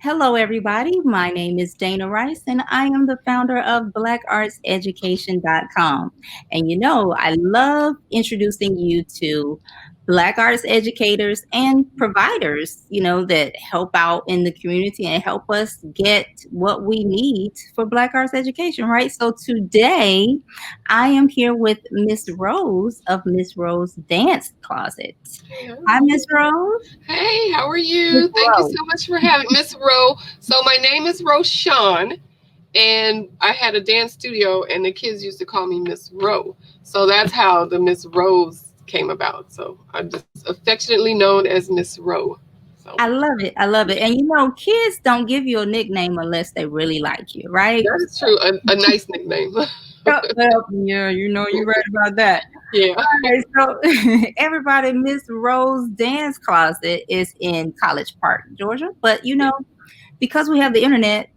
Hello, everybody. My name is Dana Rice, and I am the founder of BlackArtsEducation.com. And I love introducing you to Black arts educators and providers, that help out in the community and help us get what we need for Black arts education, right? So today, I am here with Miss Rose of Miss Rose Dance Closet. Hi, Miss Rose. Hey, how are Miss you? Thank you Rose. so much for having Miss Rowe. So my name is Roshawn, and I had a dance studio, and the kids used to call me Miss Rowe. So that's how the Miss Rose came about. So I'm just affectionately known as Miss Rowe. So I love it. I love it. And kids don't give you a nickname unless they really like you, right? that is true. A nice nickname. Yeah, you're right about that. Yeah. All right, so everybody, Miss Rose Dance Closet is in College Park, Georgia. But because we have the internet,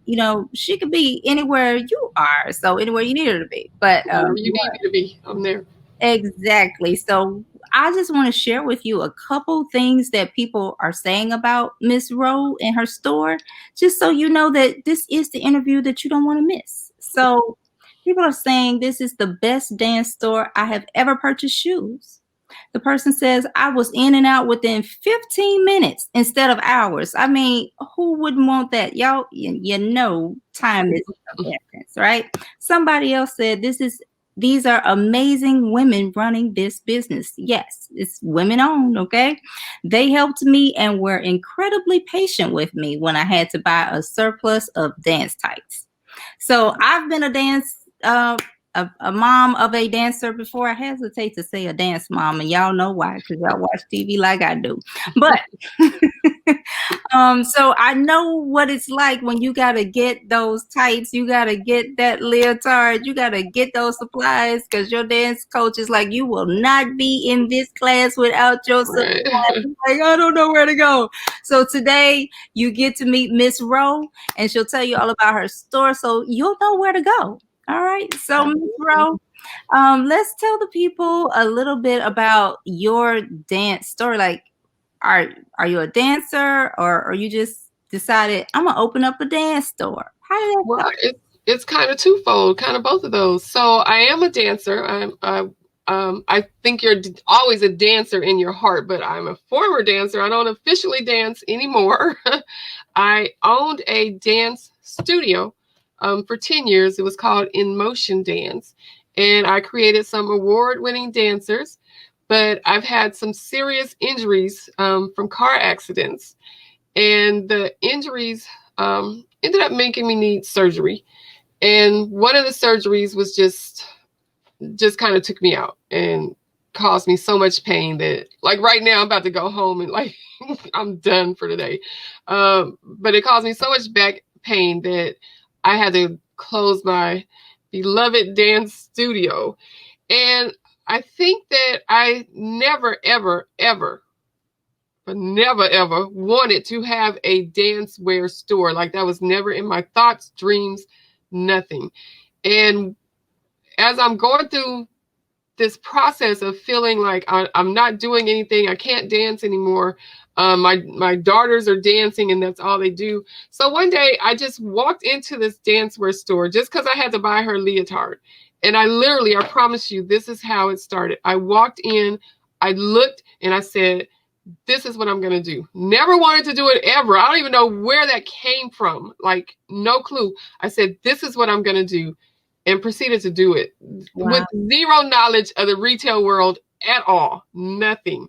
she could be anywhere you are. So anywhere you need her to be. But Wherever you need me to be, I'm there. exactly. So I just want to share with you a couple things that people are saying about Miss Rowe and her store, just so you know that this is the interview that you don't want to miss. So people are saying this is the best dance store I have ever purchased shoes. The person says I was in and out within 15 minutes instead of hours. I mean, who wouldn't want that? Y'all, time is of essence, right? Somebody else said these are amazing women running this business. Yes, it's women owned, okay? They helped me and were incredibly patient with me when I had to buy a surplus of dance tights. So I've been a mom of a dancer before. I hesitate to say a dance mom, and y'all know why, because y'all watch TV like I do. But so I know what it's like when you gotta get those tights, you gotta get that leotard, you gotta get those supplies, because your dance coach is like, you will not be in this class without your supplies. Right. Like, I don't know where to go. So today you get to meet Miss Rowe, and she'll tell you all about her store, so you'll know where to go. All right. So Miss Rowe, let's tell the people a little bit about your dance story. Like, are you a dancer, or you just decided I'm gonna open up a dance store? How did that Well, go? it's kind of twofold, kind of both of those. So I am a dancer. I think you're always a dancer in your heart, but I'm a former dancer. I don't officially dance anymore. I owned a dance studio for 10 years. It was called In Motion Dance, and I created some award-winning dancers. But I've had some serious injuries from car accidents, and the injuries ended up making me need surgery. And one of the surgeries was just kind of took me out and caused me so much pain that, like, right now I'm about to go home and, like, I'm done for today. But it caused me so much back pain that I had to close my beloved dance studio. And I think that I never, ever, ever, but never ever wanted to have a dance wear store. Like, that was never in my thoughts, dreams, nothing. And as I'm going through this process of feeling like I'm not doing anything, I can't dance anymore. My daughters are dancing, and that's all they do. So one day I just walked into this dancewear store just because I had to buy her leotard. And I promise you, this is how it started. I walked in, I looked, and I said, this is what I'm going to do. Never wanted to do it ever. I don't even know where that came from. Like, no clue. I said, this is what I'm going to do, and proceeded to do it with Wow. zero knowledge of the retail world at all. Nothing.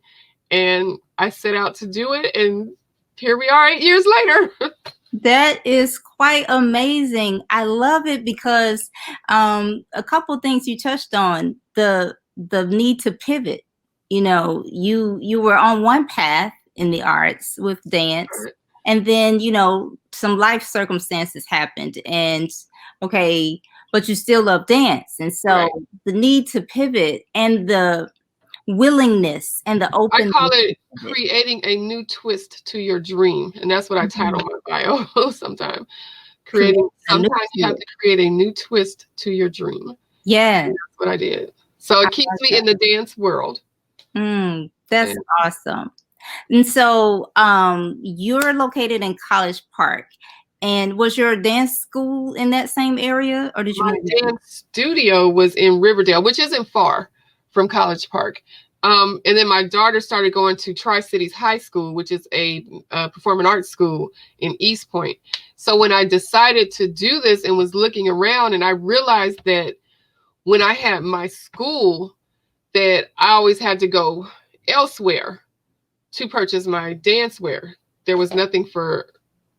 And I set out to do it, and here we are 8 years later. That is quite amazing. I love it because a couple things you touched on, the need to pivot. You were on one path in the arts with dance, and then some life circumstances happened, and okay, but you still love dance, and so Right. the need to pivot and the willingness and the I openness. call it creating a new twist to your dream. And that's what I title my bio sometimes. Sometimes you have to create a new twist to your dream. Yeah. And that's what I did. So it keeps me in the dance world. That's awesome. And so you're located in College Park. And was your dance school in that same area, or did you My move there? dance studio was in Riverdale, which isn't far from College Park. And then my daughter started going to Tri-Cities High School, which is a performing arts school in East Point. So when I decided to do this and was looking around, and I realized that when I had my school, that I always had to go elsewhere to purchase my dance wear. There was nothing for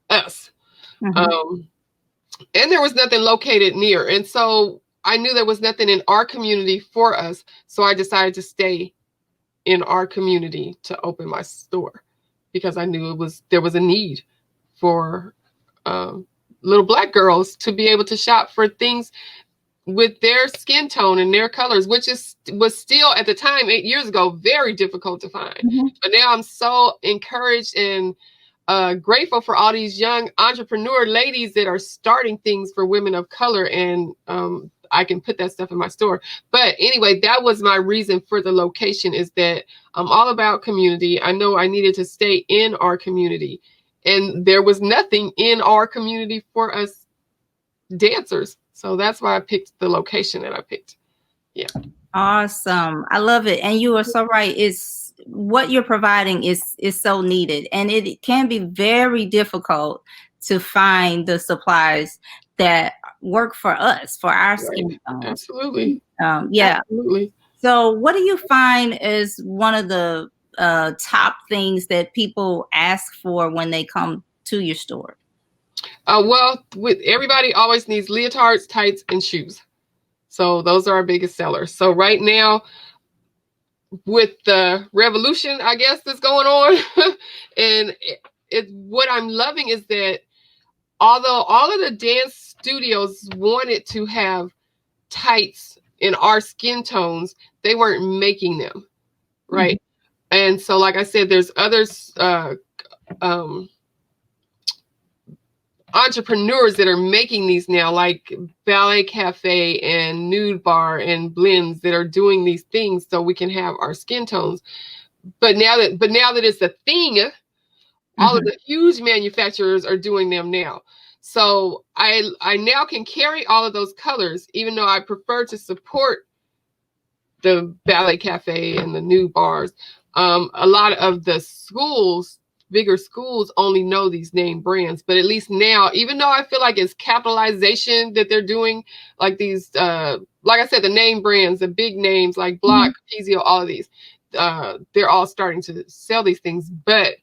us. Mhm. Um, and there was nothing located near. And so I knew there was nothing in our community for us. So I decided to stay in our community to open my store because I knew there was a need for little Black girls to be able to shop for things with their skin tone and their colors, which was still at the time 8 years ago very difficult to find. Mhm. But now I'm so encouraged and grateful for all these young entrepreneur ladies that are starting things for women of color, and I can put that stuff in my store. But anyway, that was my reason for the location, is that I'm all about community. I know I needed to stay in our community, and there was nothing in our community for us dancers. So that's why I picked the location that I picked. Yeah. Awesome. I love it. And you are so right. It's what you're providing is so needed. And it can be very difficult to find the supplies that work for us, for our Right. skin tones. Absolutely. Yeah. Absolutely. So what do you find is one of the top things that people ask for when they come to your store? Well, with everybody always needs leotards, tights, and shoes. So those are our biggest sellers. So right now, with the revolution, I guess, that's going on, and what I'm loving is that although all of the dance studios wanted to have tights in our skin tones, they weren't making them, right? And so, like I said, there's others, entrepreneurs that are making these now, like Ballet Cafe and Nude Bar and Blends, that are doing these things so we can have our skin tones. But now that it's a thing, all of the huge manufacturers are doing them now. So I now can carry all of those colors, even though I prefer to support the Ballet Cafe and the Nude Bars. A lot of the schools, bigger schools, only know these name brands. But at least now, even though I feel like it's capitalization that they're doing, like these, like I said, the name brands, the big names like Block, Pizio, all of these, they're all starting to sell these things. But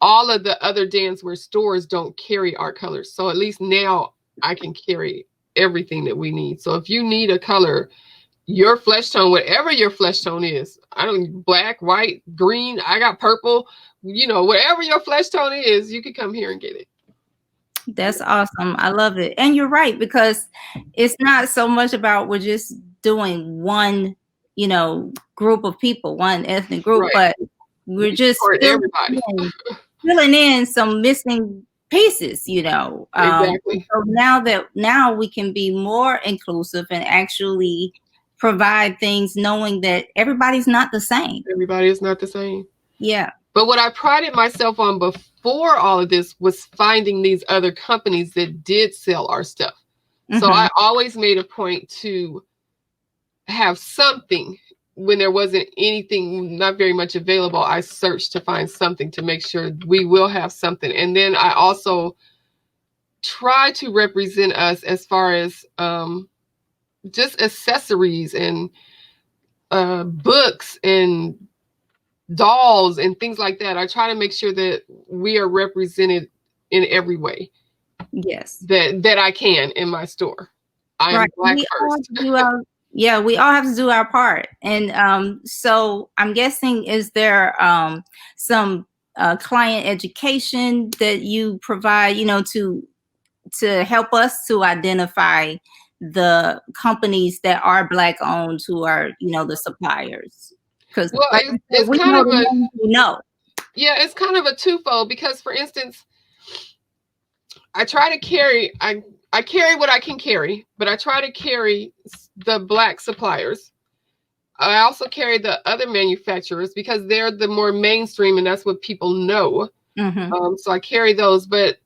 all of the other dancewear stores don't carry our colors. So at least now I can carry everything that we need. So if you need a color, your flesh tone, whatever your flesh tone is, I don't, black, white, green, I got purple, whatever your flesh tone is, you can come here and get it. That's awesome. I love it. And you're right, because it's not so much about we're just doing one, group of people, one ethnic group, Right. but we're just everybody. filling in some missing pieces, Exactly. So now we can be more inclusive and actually provide things knowing that everybody's not the same. Everybody is not the same. Yeah. But what I prided myself on before all of this was finding these other companies that did sell our stuff. So I always made a point to have something. When there wasn't anything, not very much available, I searched to find something to make sure we will have something. And then I also try to represent us as far as just accessories and books and dolls and things like that. I try to make sure that we are represented in every way. Yes. That I can in my store. I am Black first. We all have to do our part. And so I'm guessing, is there some client education that you provide, to help us to identify the companies that are Black owned, who are, the suppliers? Because it's we kind know of the ones we know. Yeah, it's kind of a twofold, because, for instance, I try to carry, I carry what I can carry, but I try to carry the Black suppliers. I also carry the other manufacturers because they're the more mainstream and that's what people know. Mm-hmm. So I carry those. But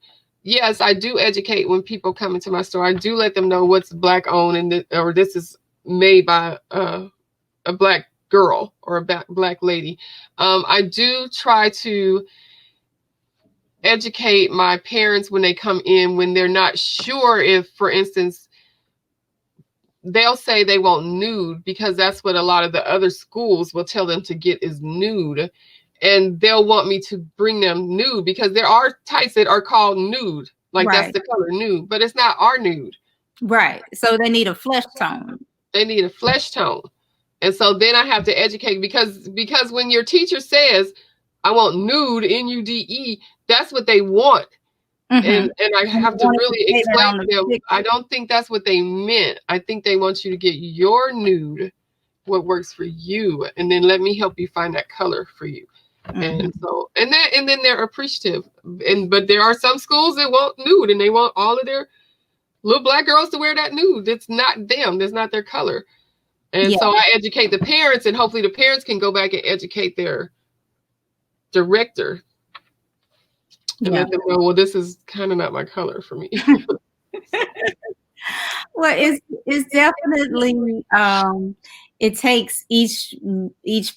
yes, I do educate when people come into my store. I do let them know what's black owned and or this is made by a black girl or a black lady. I do try to educate my parents when they come in when they're not sure if, for instance, they'll say they want nude because that's what a lot of the other schools will tell them to get is nude. And they'll want me to bring them nude because there are types that are called nude. Like that's Right. the color nude, but it's not our nude. Right. So they need a flesh tone. They need a flesh tone. And so then I have to educate because when your teacher says, I want nude, Nude, that's what they want. Mm-hmm. And I And they have to wanted really to say that explain on to the them, picture. I don't think that's what they meant. I think they want you to get your nude, what works for you, and then let me help you find that color for you. Mm-hmm. And so and then they're appreciative. But there are some schools that want nude and they want all of their little black girls to wear that nude. It's not them, that's not their color. And Yeah. so I educate the parents, and hopefully the parents can go back and educate their director and Yeah. let them know, well, this is kind of not my color for me. Well, it's definitely it takes each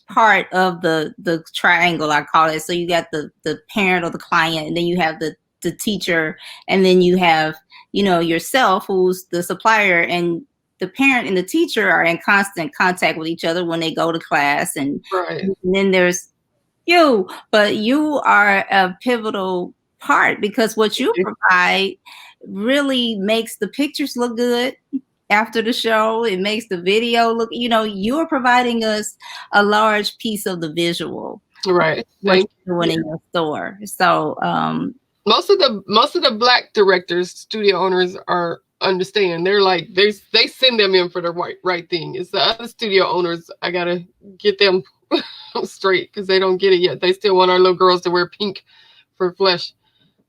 part of the triangle, I call it. So you got the parent or the client, and then you have the teacher, and then you have, you know, yourself, who's the supplier, and the parent and the teacher are in constant contact with each other when they go to class, and Right. then there's you, but you are a pivotal part because what you provide really makes the pictures look good after the show. It makes the video look, you know, you're providing us a large piece of the visual. Right. What Thank you're doing in your store. So most of the black directors, studio owners are understand. They're like they send them in for the right thing. It's the other studio owners I gotta get them straight because they don't get it yet. They still want our little girls to wear pink for flesh.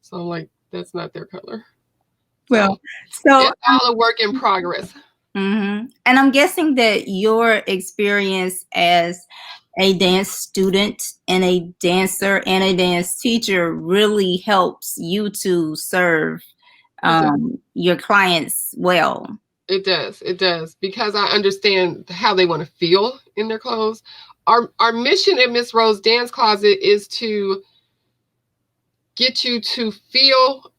So I'm like, that's not their color. well, So so it's all a work in progress. mm-hmm. And I'm guessing that your experience as a dance student and a dancer and a dance teacher really helps you to serve your clients well. It does. It does. Because I understand how they want to feel in their clothes. Our mission at Miss Rose Dance Closet is to get you to feel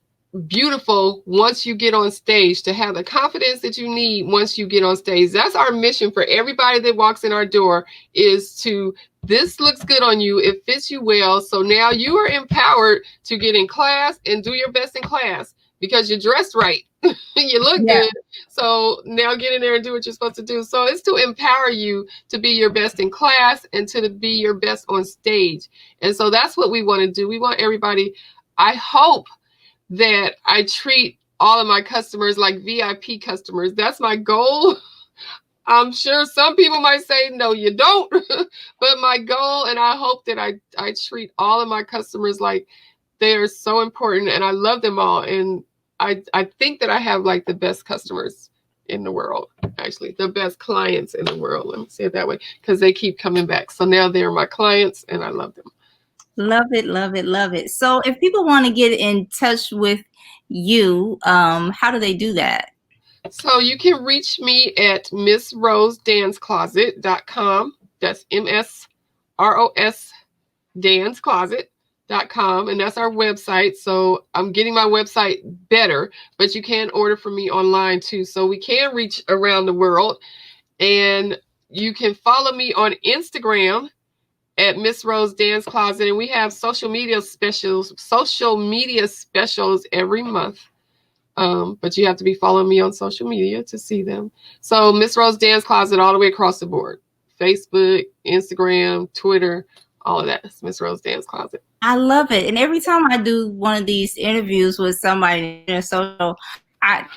beautiful once you get on stage, to have the confidence that you need once you get on stage. That's our mission for everybody that walks in our door, is to, this looks good on you, it fits you well, so now you are empowered to get in class and do your best in class because you're dressed right. You look Yeah. good. So now get in there and do what you're supposed to do. So it's to empower you to be your best in class and to be your best on stage. And so that's what we want to do. We want everybody, I hope that I treat all of my customers like VIP customers. That's my goal. I'm sure some people might say, no, you don't. But my goal, and I hope that I treat all of my customers like they are so important and I love them all. And I think that I have like the best customers in the world, actually, the best clients in the world. Let me say it that way, because they keep coming back. So now they're my clients and I love them. Love it, love it, love it. So if people want to get in touch with you, how do they do that? So you can reach me at MissRoseDanceCloset.com. That's MSROS dancecloset.com, and that's our website. So I'm getting my website better, but you can order from me online too. So we can reach around the world. And you can follow me on Instagram at Miss Rose Dance Closet, and we have social media specials every month. But you have to be following me on social media to see them. So Miss Rose Dance Closet all the way across the board. Facebook, Instagram, Twitter, all of that. It's Miss Rose Dance Closet. I love it. And every time I do one of these interviews with somebody in their social,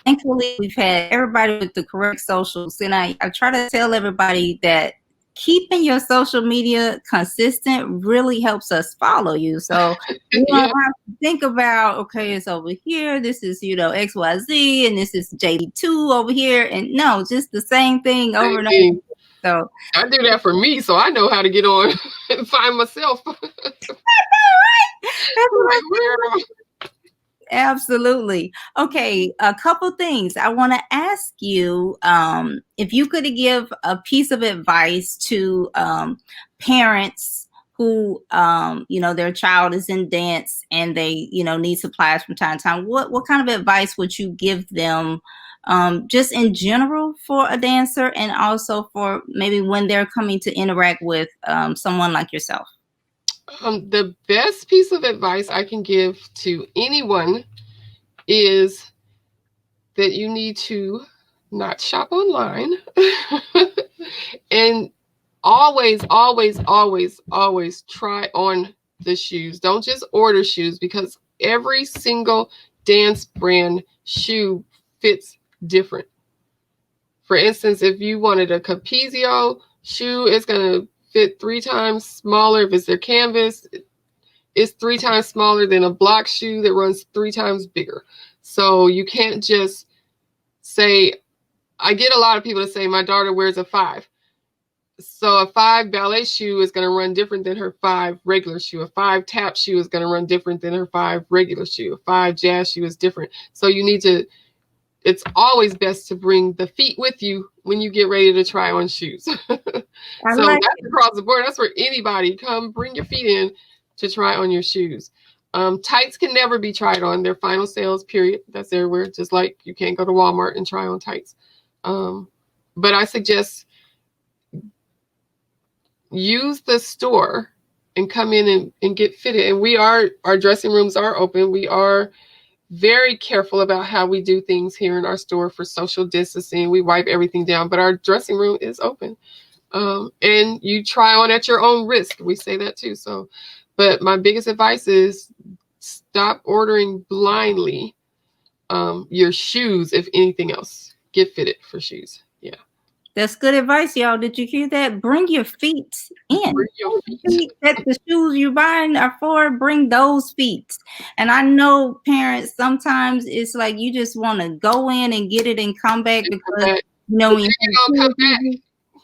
thankfully we've had everybody with the correct socials. And I try to tell everybody that keeping your social media consistent really helps us follow you. So you don't have to think about, okay, it's over here, this is, you know, XYZ, and this is JB2 over here. And no, just the same thing over and over. So I do that for me, so I know how to get on and find myself. that's what Like, I'm where saying. am I? Absolutely. Okay, a couple things I want to ask you. If you could give a piece of advice to parents who, their child is in dance and they, need supplies from time to time, what kind of advice would you give them, just in general for a dancer and also for maybe when they're coming to interact with someone like yourself? The best piece of advice I can give to anyone is that you need to not shop online and always, always, always, always try on the shoes. Don't just order shoes, because every single dance brand shoe fits different. For instance, if you wanted a Capezio shoe, it's going to fit 3 times smaller. If it's their canvas, it's 3 times smaller than a block shoe that runs 3 times bigger. So you can't just say, I get a lot of people to say, my daughter wears a 5. So a 5 ballet shoe is going to run different than her 5 regular shoe. A 5 tap shoe is going to run different than her 5 regular shoe. A 5 jazz shoe is different. So you need to, it's always best to bring the feet with you when you get ready to try on shoes. So Like that's across the board. That's for anybody. Come bring your feet in to try on your shoes. Tights can never be tried on. They're final sales, period. That's everywhere. Just like you can't go to Walmart and try on tights. But I suggest use the store and come in and get fitted. And our dressing rooms are open. We are very careful about how we do things here in our store for social distancing. We wipe everything down, but our dressing room is open. And you try on at your own risk. We say that too. So, but my biggest advice is stop ordering blindly your shoes. If anything else, get fitted for shoes. Yeah. that's good advice, y'all. Did you hear that? Bring your feet in. Bring your feet. That the shoes you're buying are for, bring those feet. And I know parents, sometimes it's like you just want to go in and get it and come back, because when you come back.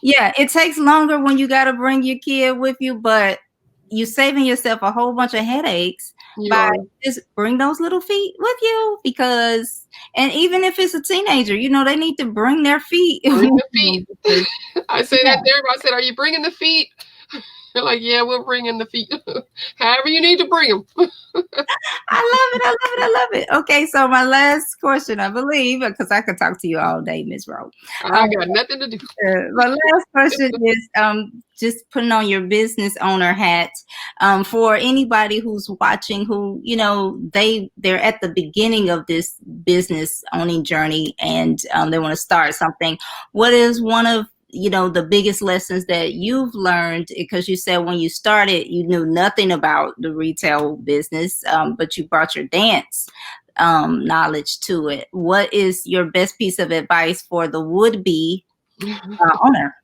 yeah, it takes longer when you got to bring your kid with you, but you're saving yourself a whole bunch of headaches by just bring those little feet with you. Because, and even if it's a teenager, they need to bring their feet. Bring the feet. I say that to everybody. I said, are you bringing the feet? They're like, yeah, we're bringing the feet. However you need to bring them. I love it. I love it. I love it. Okay, so my last question, I believe, because I could talk to you all day, Ms. Rowe. I got nothing to do. My last question is just putting on your business owner hat, for anybody who's watching, who they're at the beginning of this business owning journey, and they want to start something. What is one of the biggest lessons that you've learned? Because you said when you started, you knew nothing about the retail business, but you brought your dance knowledge to it. What is your best piece of advice for the would-be owner?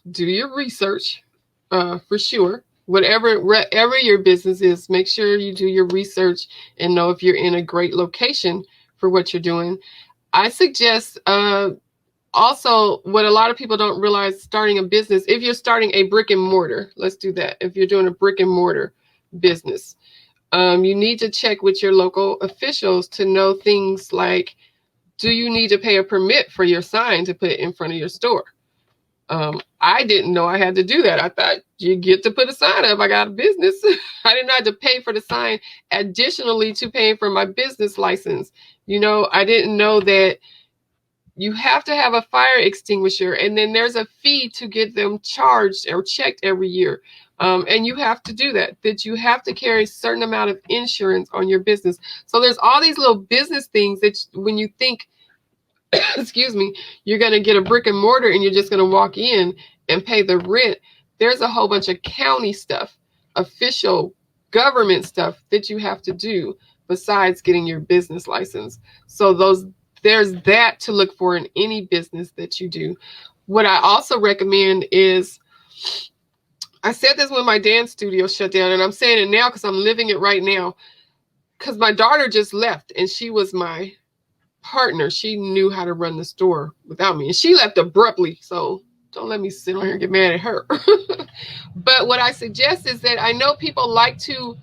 Do your research, for sure. Wherever your business is, make sure you do your research and know if you're in a great location for what you're doing. I suggest, also, what a lot of people don't realize, starting a business, if you're starting a brick and mortar, let's do that. If you're doing a brick and mortar business, you need to check with your local officials to know things like, do you need to pay a permit for your sign to put in front of your store? I didn't know I had to do that. I thought you get to put a sign up. I got a business. I didn't have to pay for the sign additionally to paying for my business license. I didn't know that you have to have a fire extinguisher, and then there's a fee to get them charged or checked every year. And you have to do that you have to carry a certain amount of insurance on your business. So there's all these little business things that when you think, excuse me, you're going to get a brick and mortar and you're just going to walk in and pay the rent, there's a whole bunch of county stuff, official government stuff that you have to do besides getting your business license. So there's that to look for in any business that you do. What I also recommend is, I said this when my dance studio shut down, and I'm saying it now because I'm living it right now, because my daughter just left and she was my partner. She knew how to run the store without me, and she left abruptly. So don't let me sit on here and get mad at her. But what I suggest is that I know people like to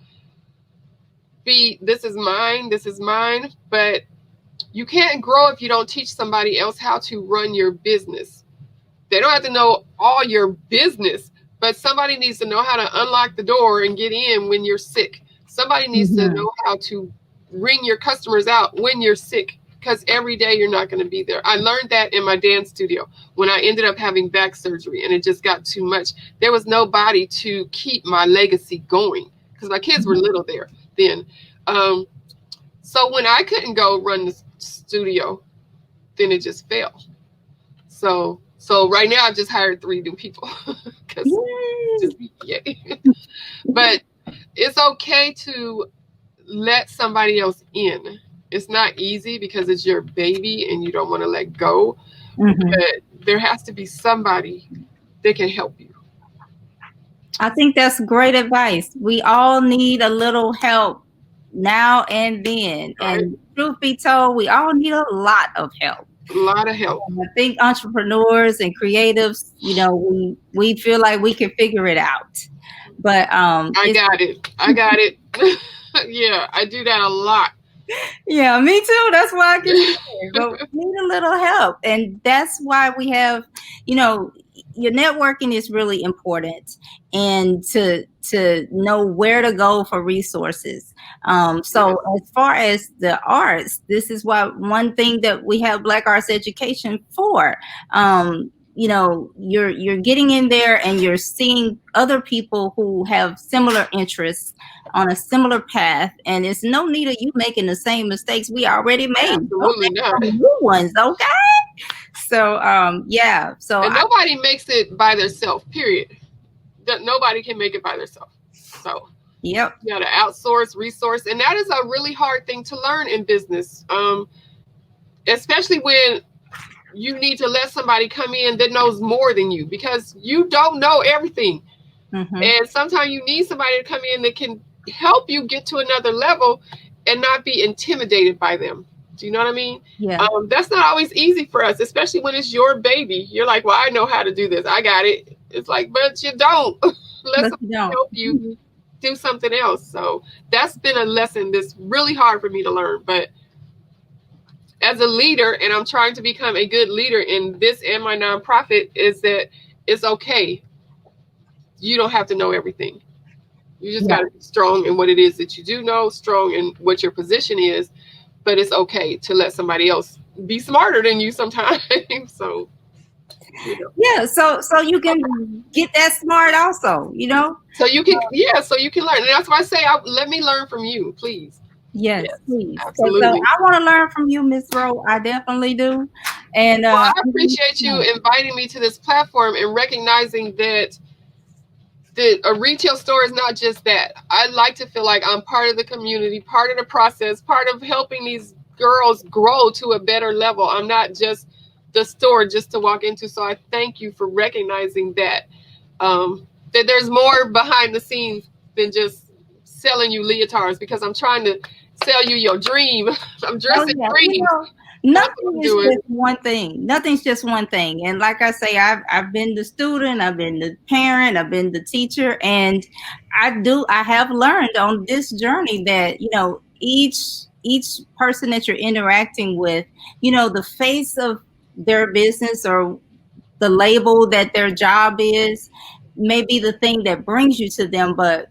be, this is mine, but you can't grow if you don't teach somebody else how to run your business. They don't have to know all your business, but somebody needs to know how to unlock the door and get in when you're sick. Somebody needs to Mhm. know how to ring your customers out when you're sick, because every day you're not going to be there. I learned that in my dance studio when I ended up having back surgery and it just got too much. There was nobody to keep my legacy going because my kids were little there then. Um, so when I couldn't go run the studio, then it just fell. So right now I've just hired 3 new people because Yay. just yay. But it's okay to let somebody else in. It's not easy because it's your baby and you don't want to let go, Mhm. but there has to be somebody that can help you. I think that's great advice. We all need a little help now and then. Right? And truth be told, we all need a lot of help. A lot of help. I think entrepreneurs and creatives, we feel like we can figure it out. But I it's got it. I got it. Yeah, I do that a lot. yeah, me too. That's why I can do it. But we need a little help. And that's why we have, you know, your networking is really important and to know where to go for resources. Yes. So as far as the arts, this is why one thing that we have Black Arts Education for. You're getting in there and you're seeing other people who have similar interests on a similar path, and it's no need of you making the same mistakes we already made. Don't Absolutely make not. some new ones, okay? So yeah. So And nobody makes it by themselves, period. Nobody can make it by themselves. So yep. you got to outsource, resource. And that is a really hard thing to learn in business, especially when you need to let somebody come in that knows more than you because you don't know everything. Mm-hmm. And sometimes you need somebody to come in that can help you get to another level and not be intimidated by them. Do you know what I mean? Yeah. That's not always easy for us, especially when it's your baby. You're like, well, I know how to do this. I got it. It's like, but you don't. Let But somebody you don't. help you do something else. So that's been a lesson that's really hard for me to learn. But as a leader, and I'm trying to become a good leader in this and my nonprofit, is that it's okay. You don't have to know everything. You just got Yeah. to be strong in what it is that you do know, strong in what your position is, but it's okay to let somebody else be smarter than you sometimes. So, you know. Yeah. So you can get that smart also, you know? So you can, yeah, so you can learn. And that's why I say, let me learn from you, please. Yes, Yes, please. So absolutely. I want to learn from you, Miss Rowe. I definitely do. And Well, I appreciate you inviting me to this platform and recognizing that a retail store is not just that. I like to feel like I'm part of the community, part of the process, part of helping these girls grow to a better level. I'm not just the store just to walk into. So I thank you for recognizing that that there's more behind the scenes than just selling you leotards, because I'm trying to sell you your dream. I'm oh dressing yeah, dreams. That's what nothing I'm is doing. just one thing. Nothing's just one thing. And like I say, I've been the student, I've been the parent, I've been the teacher, and I have learned on this journey that each person that you're interacting with, the face of their business or the label that their job is may be the thing that brings you to them, but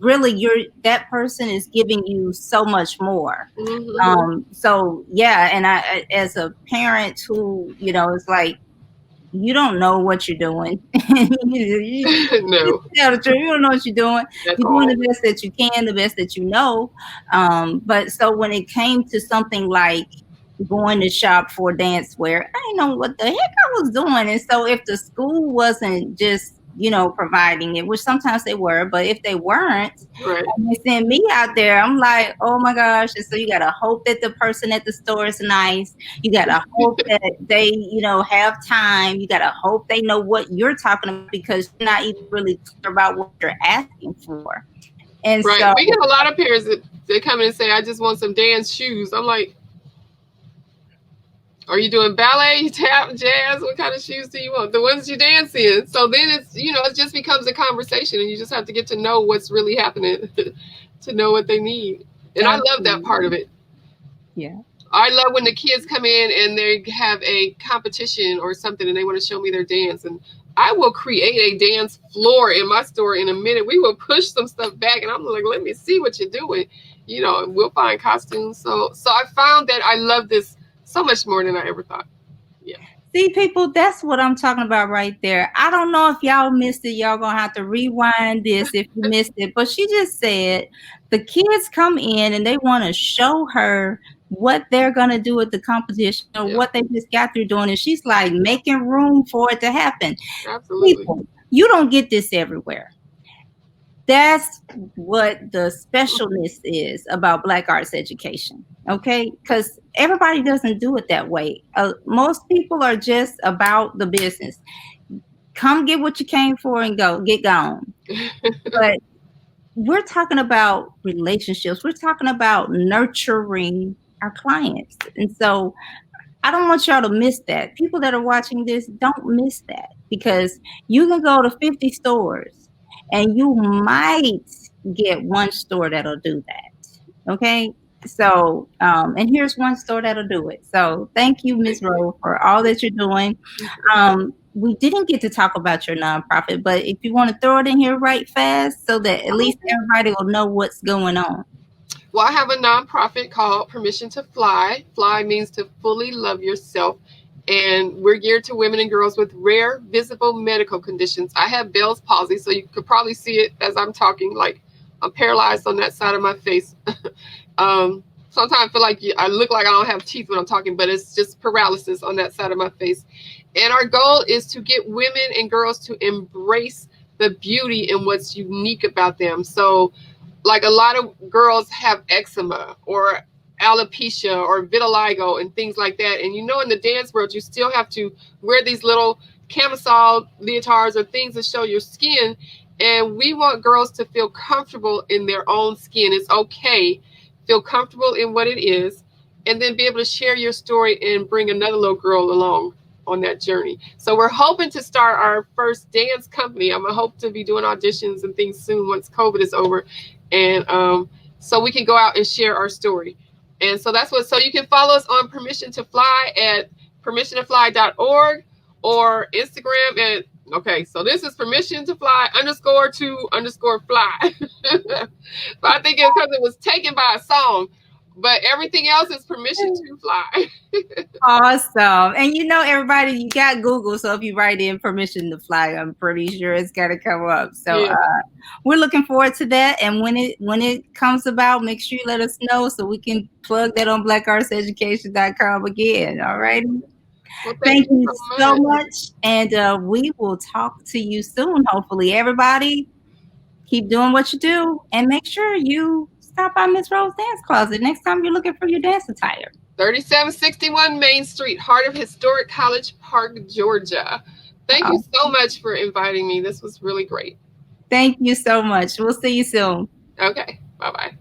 really that person is giving you so much more. Mm-hmm. So yeah, and as a parent who, it's like you don't know what you're doing. You No, tell the truth, you don't know what you're doing. at You're doing all. the best that you can, the best that you know. But so when it came to something like going to shop for dance wear, I didn't know what the heck I was doing. And so if the school wasn't just providing it, which sometimes they were, but if they weren't, Right. and they send me out there, I'm like, oh my gosh. And so you got to hope that the person at the store is nice. You got to hope that they, have time. You got to hope they know what you're talking about because you're not even really clear about what you're asking for. And Right. so, We get a lot of parents that come in and say, I just want some dance shoes. I'm like, Are you doing ballet, tap, jazz? What kind of shoes do you want? The ones you dance in. So then it's, it just becomes a conversation and you just have to get to know what's really happening to know what they need. And I love that part of Absolutely. it. Yeah. I love when the kids come in and they have a competition or something and they want to show me their dance. And I will create a dance floor in my store in a minute. We will push some stuff back and I'm like, let me see what you're doing. And we'll find costumes. So I found that I love this so much more than I ever thought. Yeah. See, people, that's what I'm talking about right there. I don't know if y'all missed it. Y'all gonna have to rewind this if you missed it. But she just said the kids come in and they want to show her what they're gonna do at the competition or Yeah. what they just got through doing. And she's like making room for it to happen. Absolutely. People, you don't get this everywhere. That's what the specialness is about Black arts education. Okay, because everybody doesn't do it that way. Most people are just about the business. Come get what you came for and get gone. But we're talking about relationships. We're talking about nurturing our clients. And so I don't want y'all to miss that. People that are watching this, don't miss that, because you can go to 50 stores and you might get one store that'll do that. Okay. So, and here's one store that'll do it. So thank you, Ms. Thank you. Rowe, for all that you're doing. We didn't get to talk about your nonprofit, but if you want to throw it in here right fast so that at least everybody will know what's going on. Well, I have a nonprofit called Permission to Fly. Fly means to fully love yourself. And we're geared to women and girls with rare, visible medical conditions. I have Bells Palsy, so you could probably see it as I'm talking, like I'm paralyzed on that side of my face. Sometimes I feel like I look like I don't have teeth when I'm talking, but it's just paralysis on that side of my face. And our goal is to get women and girls to embrace the beauty and what's unique about them. So, like a lot of girls have eczema or alopecia or vitiligo and things like that. And in the dance world, you still have to wear these little camisole leotards or things that show your skin. And we want girls to feel comfortable in their own skin. It's okay. Feel comfortable in what it is. And then be able to share your story and bring another little girl along on that journey. So we're hoping to start our first dance company. I'm going to hope to be doing auditions and things soon once COVID is over. And so we can go out and share our story. And so so you can follow us on Permission to Fly at permissiontofly.org or Instagram at, okay, so this is permission to fly _to_fly. But I think it's because it was taken by a song, but everything else is permission to fly. Awesome. And everybody, you got Google. So if you write in Permission to Fly, I'm pretty sure it's got to come up. So Yeah. We're looking forward to that. And when it comes about, make sure you let us know so we can plug that on blackartseducation.com again. All right. Well, Thank you so much. much. And we will talk to you soon, hopefully. Everybody, keep doing what you do and make sure you stop by Miss Rose Dance Closet next time you're looking for your dance attire. 3761 Main Street, heart of historic College Park, Georgia. Thank you so much for inviting me. This was really great. Thank you so much. We'll see you soon. Okay. Bye-bye.